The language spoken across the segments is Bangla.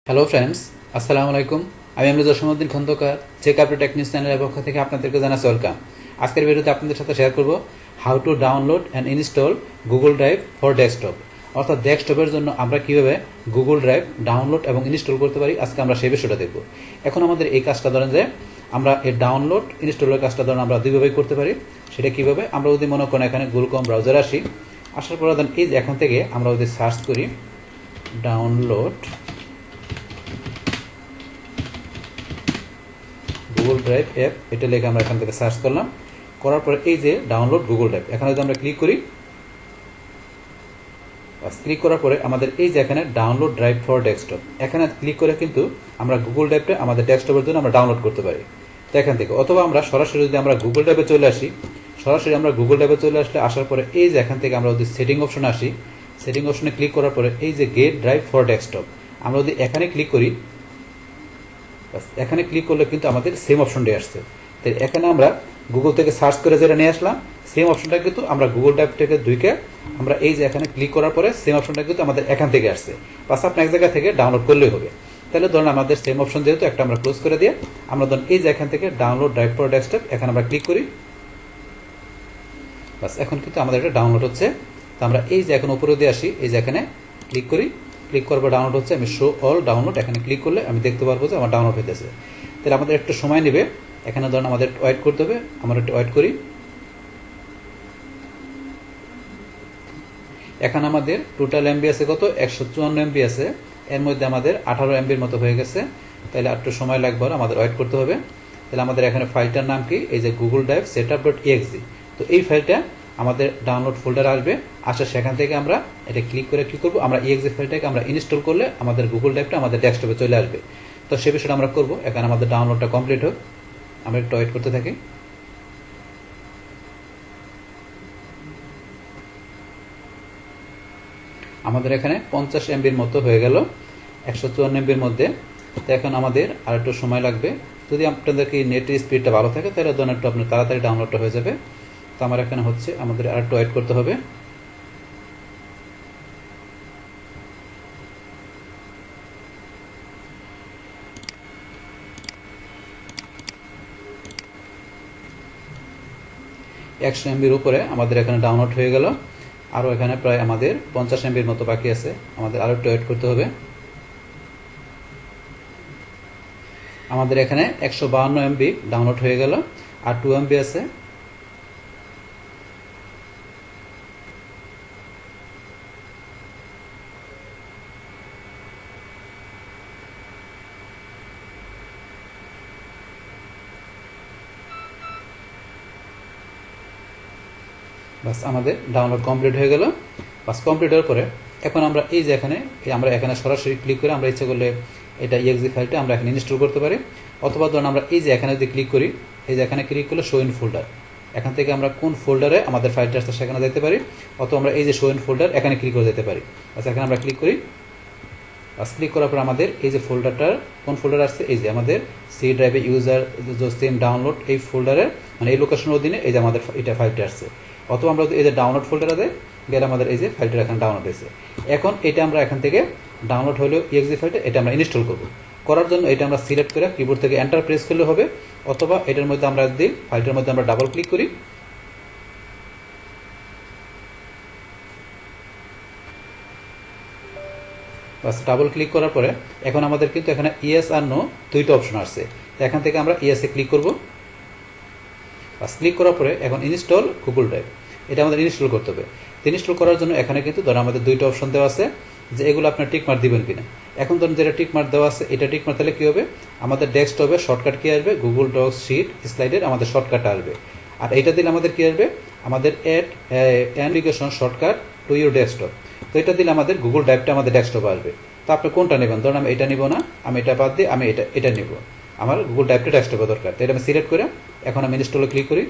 হ্যালো ফ্রেন্ডস, আসসালামু আলাইকুম। আমি Jasimuddin Khandakar check update technics চ্যানেলের পক্ষ থেকে আপনাদেরকে জানাচ্ছি ওয়েলকাম। আজকের ভিডিওতে আপনাদের সাথে শেয়ার করব how to download and install Google drive for desktop. অর্থাৎ ডেস্কটপের জন্য আমরা কীভাবে গুগল ড্রাইভ ডাউনলোড এবং ইনস্টল করতে পারি, আজকে আমরা সেই বিষয়টা দেখব। এখন আমাদের এই কাজটা ধরেন যে আমরা এই ডাউনলোড ইনস্টলের কাজটা ধরেন আমরা দুইভাবেই করতে পারি। সেটা কীভাবে, আমরা যদি মনে করেন এখানে গুগল ক্রোম ব্রাউজার আসি, আসার পর দেন এই যে এখান থেকে আমরা যদি সার্চ করি ডাউনলোড গুগল ড্রাইভ অ্যাপ, এটা লিখে আমরা এখান থেকে সার্চ করলাম। করার পরে এই যে ডাউনলোড গুগল ড্রাইভ, এখানে যদি আমরা ক্লিক করি, ক্লিক করার পরে আমাদের এই যে এখানে ডাউনলোড ড্রাইভ ফর ডেস্কটপ, এখানে ক্লিক করে কিন্তু আমরা গুগল ড্রাইভটা আমাদের ডেস্কটপের জন্য আমরা ডাউনলোড করতে পারি। তো এখান থেকে অথবা আমরা সরাসরি যদি আমরা গুগল ড্রাইভে চলে আসি, সরাসরি আমরা গুগল ড্রাইভে চলে আসলে আসার পরে এই যে এখান থেকে আমরা যদি সেটিং অপশনে আসি, সেটিং অপশনে ক্লিক করার পরে এই যে গেট ড্রাইভ ফর ডেস্কটপ, আমরা যদি এখানে ক্লিক করি, এখানে ক্লিক করলে কিন্তু আমাদের সেম অপশনটি আসছে। তো এখানে আমরা গুগল থেকে সার্চ করে যেটা নিয়ে আসলাম, সেম অপশনটা কিন্তু আমরা গুগল ড্রাইভ থেকে ঢুকে আমরা এই যে এখানে ক্লিক করার পরে সেম অপশনটা কিন্তু আমাদের এখান থেকে আসছে। বাস আপনি এক জায়গা থেকে ডাউনলোড করলেই হবে। তাহলে ধরুন আমাদের সেম অপশন যেহেতু একটা আমরা ক্লোজ করে দিয়ে আমরা ধরুন এই যে এখান থেকে ডাউনলোড ড্রাইভ ফর ডেস্কটপ, এখানে আমরা ক্লিক করি। বাস এখন কিন্তু আমাদের এটা ডাউনলোড হচ্ছে। তো আমরা এই যে এখন উপরে দিয়ে আসি, এই যে এখানে ক্লিক করি, ক্লিক করার পর ডাউনলোড হচ্ছে। আমি শো অল ডাউনলোড এখানে ক্লিক করলে আমি দেখতে পারবো যে আমার ডাউনলোড হইতেছে। তাহলে আমাদের একটু সময় নেবে, এখানে ধরুন আমাদের ওয়েট করতে হবে। আমরা একটু ওয়েট করি। এখানে আমাদের টোটাল এমবি আছে কত, 154 এমবি আছে। এর মধ্যে আমাদের 18 এমবির মতো হয়ে গেছে। তাহলে একটু সময় লাগবে, আমাদের ওয়েট করতে হবে। তাহলে আমাদের এখানে ফাইলটার নাম কি, এই যে গুগল ড্রাইভ setup.exe। তো এই ফাইলটা আমাদের ডাউনলোড ফোল্ডার আসবে, সেখান থেকে আমরা এটা ক্লিক করে কি করবো, আমরা exe ফাইলটাকে আমরা ইনস্টল করলে আমাদের গুগল ড্রাইভটা আমাদের ডেস্কটপে চলে আসবে। তো সে বিষয়টা আমরা করবো। এখানে আমাদের ডাউনলোডটা কমপ্লিট হোক, আমরা একটু ওয়েট করতে থাকি। আমাদের এখানে 50 এমবির মতো হয়ে গেল 154 এমবির মধ্যে। তো এখন আমাদের আর একটু সময় লাগবে। যদি আপনাদেরকে নেট স্পিডটা ভালো থাকে তাহলে ধরুন একটু আপনার তাড়াতাড়ি ডাউনলোডটা হয়ে যাবে। তো আমার এখানে হচ্ছে, আমাদের আর একটু ওয়েট করতে হবে। একশো এমবির উপরে আমাদের এখানে ডাউনলোড হয়ে গেল। আরও এখানে প্রায় আমাদের 50 এমবির মতো বাকি আছে, আমাদের আরও একটু ওয়েট করতে হবে। আমাদের এখানে 152 এমবি ডাউনলোড হয়ে গেল, আর 2 এমবি আছে। বাস আমাদের ডাউনলোড কমপ্লিট হয়ে গেল। বাস কমপ্লিট হওয়ার পরে এখন আমরা এই যে এখানে আমরা এখানে সরাসরি ক্লিক করে আমরা ইচ্ছে করলে এটা exe ফাইলটা আমরা এখানে ইনস্টল করতে পারি। অথবা ধরুন আমরা এই যে এখানে যদি ক্লিক করি, এই যে এখানে ক্লিক করলে শো ইন ফোল্ডার, এখান থেকে আমরা কোন ফোল্ডারে আমাদের ফাইলটা আসছে সেখানে যেতে পারি। অথবা আমরা এই যে শো ইন ফোল্ডার এখানে ক্লিক করে যেতে পারি। আচ্ছা, এখানে আমরা ক্লিক করি। বাস ক্লিক করার পর আমাদের এই যে ফোল্ডারটার কোন ফোল্ডার আসছে, এই যে আমাদের সি ড্রাইভে ইউজার সিম ডাউনলোড, এই ফোল্ডারের মানে এই লোকেশনের অধীনে এই যে আমাদের এটা ফাইলটা আসছে। অথবা আমরা এই যে ডাউনলোড ফোল্ডারে গেলে আমাদের এই যে ফাইলটা এখানে ডাউনলোড হয়েছে। এখন এটা আমরা এখান থেকে ডাউনলোড হলেও exe ফাইলটা এটা আমরা ইনস্টল করব। করার জন্য এটা আমরা সিলেক্ট করে কিবোর্ড থেকে এন্টার প্রেস করলে হবে। অথবা এটার মধ্যে আমরা যদি ফাইলটার মধ্যে আমরা ডাবল ক্লিক করি, বাস ডাবল ক্লিক করার পরে এখন আমাদের কিন্তু এখানে ইয়েস আর নো দুইটা অপশন আসছে। তো এখান থেকে আমরা ইয়েসে ক্লিক করব। বাস ক্লিক করার পরে এখন ইনস্টল গুগল ড্রাইভ, এটা আমাদের ইনস্টল করতে হবে। ইনস্টল করার জন্য এখানে কিন্তু ধরুন আমাদের দুইটা অপশন দেওয়া আছে যে এগুলো আপনার টিক মার্ক দিবেন কিনা। এখন ধরুন যেটা টিক মার্ক দেওয়া আছে এটা টিক মার্ক দিলে কী হবে, আমাদের ডেস্কটপে শর্টকাট কী আসবে, গুগল ডক্স শিট স্লাইডের আমাদের শর্টকাট আসবে। আর এটা দিলে আমাদের কী আসবে, আমাদের application shortcut to your desktop. তো এটা দিলে আমাদের গুগল ড্রাইভটা আমাদের ডেস্কটপে আসবে। তো আপনি কোনটা নেবেন, ধরুন আমি এটা নিব না, আমি এটা বাদ দিয়ে আমি এটা নিব, আমার গুগল ড্রাইভটা ডেস্কটপে দরকার। তো এটা আমি সিলেক্ট করে এখন আমি ইনস্টলে ক্লিক করি।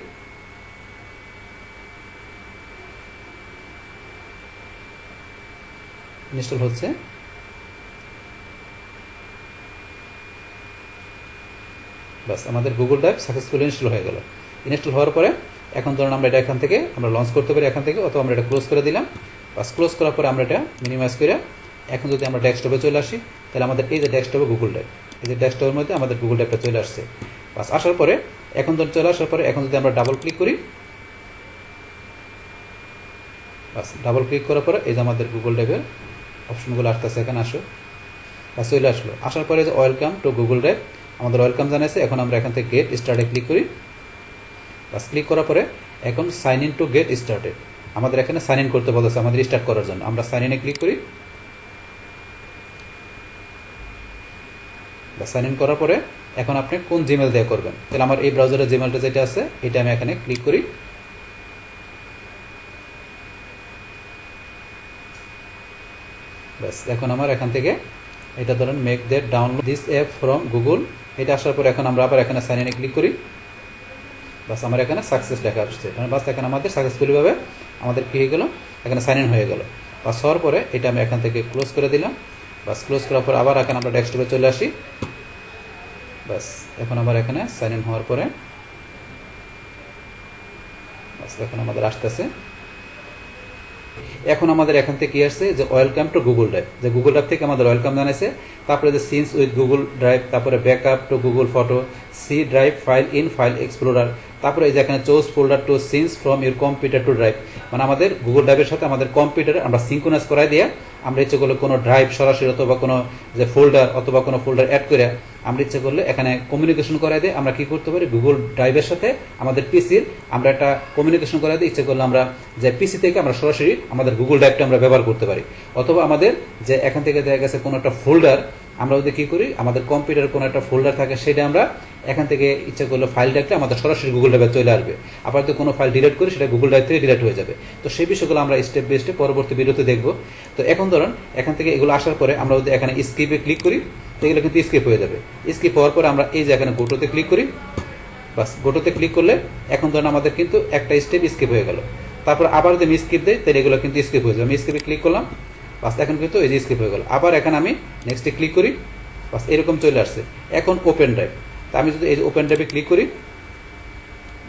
ইনস্টল হচ্ছে। বাস আমাদের গুগল ড্রাইভ সাকসেসফুলি ইনস্টল হয়ে গেল। ইনস্টল হওয়ার পরে এখন ধরুন আমরা এটা এখান থেকে আমরা লঞ্চ করতে পারি এখান থেকে, অথবা আমরা এটা ক্লোজ করে দিলাম। বাস ক্লোজ করার পরে আমরা এটা মিনিমাইজ করে এখন যদি আমরা ডেস্কটপে চলে আসি, তাহলে আমাদের এই যে ডেস্কটপে গুগল ড্রাইভ, এই যে ডেস্কটপের মধ্যে আমাদের গুগল ড্রাইভটা চলে আসছে। বাস আসার পরে এখন চলে আসার পরে এখন যদি আমরা ডাবল ক্লিক করি, বাস ডাবল ক্লিক করার পরে এই যে আমাদের গুগল ড্রাইভের অপশনগুলো আসতেছে, এখানে আসো, বাস চলে আসলো। আসার পরে যে ওয়েলকাম টু গুগল ড্রাইভ, আমাদের ওয়েলকাম জানাইছে। এখন আমরা এখান থেকে গেট স্টার্টে ক্লিক করি। বাস ক্লিক করার পরে এখন sign in to get started, আমাদের এখানে সাইন ইন করতে বলেছে আমাদের স্টার্ট করার জন্য। আমরা সাইন ইনে ক্লিক করি। বা সাইন ইন করার পরে এখন আপনি কোন জিমেল দিয়ে করবেন, তাহলে আমার এই ব্রাউজারের জিমেলটা যেটা আছে এটা আমি এখানে ক্লিক করি। ব্যাস এখন আমার এখান থেকে এটা ধরেন make that download this app from Google, এটা আসার পরে এখন আমরা আবার এখানে সাইন ইনে ক্লিক করি। বাস আমার এখানে সাকসেস লেখা আসছে, বাস এখানে আমাদের সাকসেসফুলিভাবে আমাদের কী হয়ে গেল, এখানে সাইন ইন হয়ে গেল। বাস হওয়ার পরে এটা আমি এখান থেকে ক্লোজ করে দিলাম। বাস ক্লোজ করার পর আবার এখানে আমরা ডেস্কটপে চলে আসি। বাস এখন আমার এখানে সাইন ইন হওয়ার পরে বাস এখন আমাদের আসতেছে। এখন আমাদের এখান থেকে কি আসছে যে ওয়েলকাম টু গুগল ড্রাইভ, যে গুগল ড্রাইভ থেকে আমাদের ওয়েলকাম জানাইছে। তারপরে যে সিনস উইথ গুগল ড্রাইভ, তারপরে backup to Google photo, see drive file in file explorer, তারপরে এই যে এখানে choose folder to sync from your computer to drive, মানে আমাদের গুগল ড্রাইভের সাথে আমাদের কম্পিউটারে আমরা সিঙ্কোনাইজ করাই দিয়ে আমরা ইচ্ছে করলে কোনো ড্রাইভ সরাসরি অথবা কোনো যে ফোল্ডার অথবা কোনো ফোল্ডার অ্যাড করে আমরা ইচ্ছে করলে এখানে কমিউনিকেশন করাই দিয়ে আমরা কি করতে পারি, গুগল ড্রাইভের সাথে আমাদের পিসির আমরা একটা কমিউনিকেশন করাই দিয়ে ইচ্ছে করলে আমরা যে পিসি থেকে আমরা সরাসরি আমাদের গুগল ড্রাইভটা আমরা ব্যবহার করতে পারি। অথবা আমাদের যে এখান থেকে দেখা গেছে কোনো একটা ফোল্ডার আমরা যদি কী করি, আমাদের কম্পিউটারে কোনো একটা ফোল্ডার থাকে সেটা আমরা এখান থেকে ইচ্ছা করলে ফাইল ডাকলে আমাদের সরাসরি গুগল ড্রাইভে চলে আসবে। আবার যদি কোনো ফাইল ডিলিট করি সেটা গুগল ড্রাইভ থেকে ডিলিট হয়ে যাবে। তো সেই বিষয়গুলো আমরা স্টেপ বাই স্টেপ পরবর্তী ভিডিওতে দেখবো। তো এখন ধরুন এখান থেকে এগুলো আসার পরে আমরা যদি এখানে স্কিপে ক্লিক করি তো এগুলো কিন্তু স্কিপ হয়ে যাবে। স্কিপ হওয়ার পরে আমরা এই যে এখানে গোটোতে ক্লিক করি। বাস গোটোতে ক্লিক করলে এখন ধরুন আমাদের কিন্তু একটা স্টেপ স্কিপ হয়ে গেল। তারপর আবার যদি আমি স্কিপ দিই তাহলে এগুলো কিন্তু স্কিপ হয়ে যাবে। আমি স্কিপে ক্লিক করলাম, বাস এখন কিন্তু এই যে স্কিপ হয়ে গেল। আবার এখানে আমি নেক্সটে ক্লিক করি, বাস এরকম চলে আসছে। এখন ওপেন ড্রাইভ, তা আমি যদি এই যে ওপেন ড্রাইভে ক্লিক করি,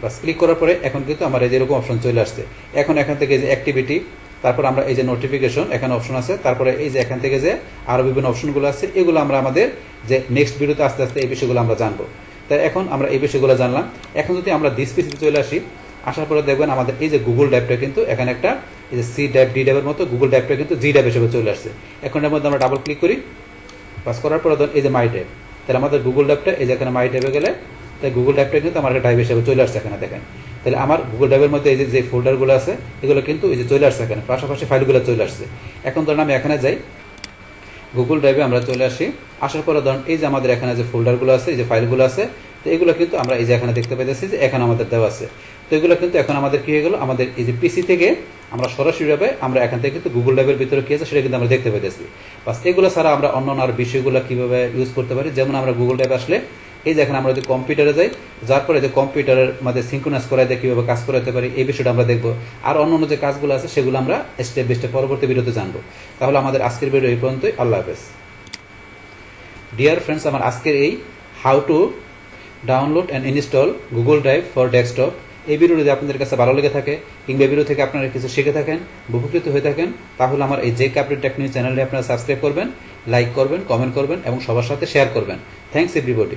বাস ক্লিক করার পরে এখন কিন্তু আমার এই যে এরকম অপশন চলে আসছে। এখন এখান থেকে যে অ্যাক্টিভিটি, তারপর আমরা এই যে নোটিফিকেশন এখানে অপশন আছে, তারপরে এই যে এখান থেকে যে আরও বিভিন্ন অপশনগুলো আছে এগুলো আমরা আমাদের যে নেক্সট ভিডিওতে আস্তে আস্তে এই বিষয়গুলো আমরা জানবো। তাই এখন আমরা এই বিষয়গুলো জানলাম। এখন যদি আমরা দিস পিসিতে চলে আসি, আসার পরে দেখবেন আমাদের এই যে গুগল ড্রাইভটা কিন্তু এখানে একটা এই যে সি ড্রাইভ ডি ড্রাইভের মতো গুগল ড্রাইভটা কিন্তু জি ড্রাইভ হিসেবে চলে আসছে। এখন এর মধ্যে আমরা ডাবল ক্লিক করি, পাস করার পরে ধরুন এই যে মাই ড্রাইভ, তাহলে আমাদের গুগল ড্রাইভটা এই যে এখানে মাই ড্রাইভে গেলে তাই গুগল ড্রাইভটা কিন্তু আমার একটা ড্রাইভ হিসেবে চলে আসছে এখানে দেখেন। তাহলে আমার গুগল ড্রাইভের মধ্যে এই যে ফোল্ডারগুলো আছে এগুলো কিন্তু এই যে চলে আসছে এখানে, পাশাপাশি ফাইলগুলো চলে আসছে। এখন ধরুন আমি এখানে যাই, গুগল ড্রাইভে আমরা চলে আসি। আসার পরে ধরুন এই যে আমাদের এখানে যে ফোল্ডারগুলো আছে, এই যে ফাইলগুলো আছে, তো এগুলো কিন্তু আমরা এই যে এখানে দেখতে পাইতেছি যে এখানে আমাদের দেওয়া আছে। তো এগুলো কিন্তু এখন আমাদের কি হয়ে গেল, আমাদের এই যে পিসি থেকে আমরা সরাসরিভাবে আমরা এখান থেকে কিন্তু গুগল ড্রাইভের ভিতরে কি আছে সেটা কিন্তু আমরা দেখতে পাইতেছি। বাস এগুলো ছাড়া আমরা অন্য আর বিষয়গুলো কীভাবে ইউজ করতে পারি, যেমন আমরা গুগল ড্রাইভে আসলে এই যে এখানে আমরা যদি কম্পিউটারে যাই, যার পরে যে কম্পিউটারের মধ্যে সিঙ্ক্রোনাইজ করাই দিয়ে কীভাবে কাজ করাতে পারি এই বিষয়টা আমরা দেখবো। আর অন্য যে কাজগুলো আছে সেগুলো আমরা স্টেপ বাই স্টেপ পরবর্তী ভিডিওতে জানবো। তাহলে আমাদের আজকের ভিডিও এই পর্যন্তই। আল্লাহ হাফেজ। ডিয়ার ফ্রেন্ডস, আমার আজকের এই how to download and install Google drive for desktop এই ভিডিও যদি আপনাদের কাছে ভালো লেগে থাকে কিংবা এই ভিডিও থেকে আপনারা কিছু শিখে থাকেন, উপকৃত হয়ে থাকেন, তাহলে আমার এই জেক আপডেট টেকনিক চ্যানেলটি আপনারা সাবস্ক্রাইব করবেন, লাইক করবেন, কমেন্ট করবেন এবং সবার সাথে শেয়ার করবেন। Thanks everybody.